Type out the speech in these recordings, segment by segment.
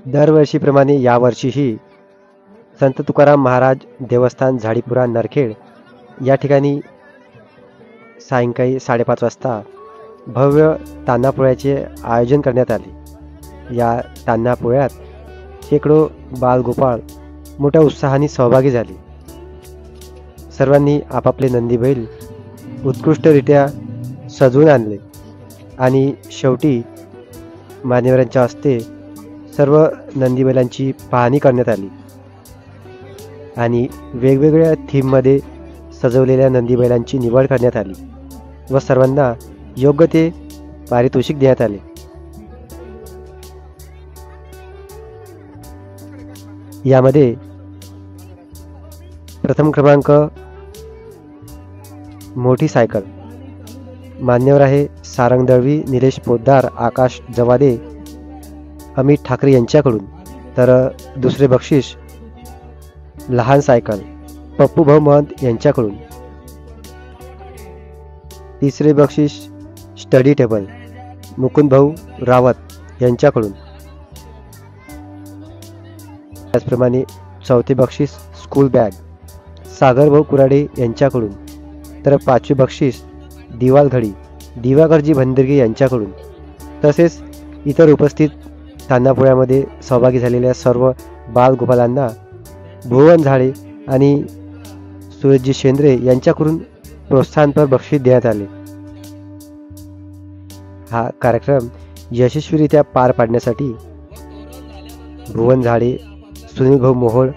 दरवर्षीप्रमाणे यावर्षीही संत तुकाराम महाराज देवस्थान झाडीपुरा नरखेड या ठिकाणी सायंकाळी 5:30 वाजता भव्य तान्हापोळ्याचे आयोजन करण्यात आले। या तान्हापोळ्यात शेकडो बालगोपाळ मोठ्या उत्साहाने सहभागी झाले। सर्वांनी आपापले नंदी बैल उत्कृष्टरित्या सजवून आणले आणि शेवटी मान्यवरांच्या हस्ते सर्व नंदी बैलांची पाहणी करण्यात आली आणि वेगवेगळ्या थीममध्ये सजवलेल्या नंदी बैलांची निवड करण्यात आली व सर्वांना योग्य ते पारितोषिक देण्यात आले। यामध्ये प्रथम क्रमांक मोठी सायकल मान्यवर आहे सारंग दळवी, निलेश पोद्दार, आकाश जवादे, अमित ठाकरे यांच्याकडून। तर दुसरे बक्षीस लहान सायकल पप्पू भाऊ महंत यांच्याकडून। तिसरे बक्षीस स्टडी टेबल मुकुंद भाऊ रावत यांच्याकडून। त्याचप्रमाणे चौथे बक्षीस स्कूल बॅग सागर भाऊ कुराडे यांच्याकडून। तर पाचवे बक्षीस दिवाल घडी दिवाकरजी भंदरगे यांच्याकडून। तसेच इतर उपस्थित तान्हापोळ्यामध्ये सहभागी झालेल्या सर्व बालगोपालांना भुवन झाडे आणि सुरेशजी शेंद्रे यांच्याकडून प्रोत्साहनपर बक्षीस देण्यात आले। हा कार्यक्रम यशस्वीरित्या पार पाडण्यासाठी भुवन झाडे, सुनील भाऊ मोहोळ,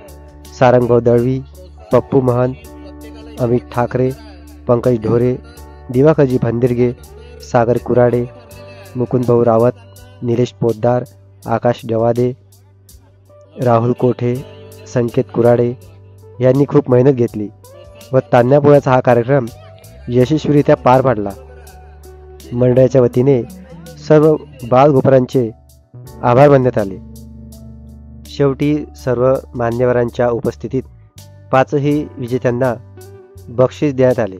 सारंग भाऊ दळवी, पप्पू महंत, अमित ठाकरे, पंकज ढोरे, दिवाकरजी भंदिरगे, सागर कुराडे, मुकुंद भाऊ रावत, निलेश पोद्दार, आकाश जवादे, राहुल कोठे, संकेत कुराडे यांनी खूप मेहनत घेतली व तान्हापोळ्याचा हा कार्यक्रम यशस्वीरित्या पार पाडला। मंडळाच्या वतीने सर्व बालगोपाळांचे आभार मानण्यात आले। शेवटी सर्व मान्यवरांच्या उपस्थितीत 5ही विजेत्यांना बक्षीस देण्यात आले।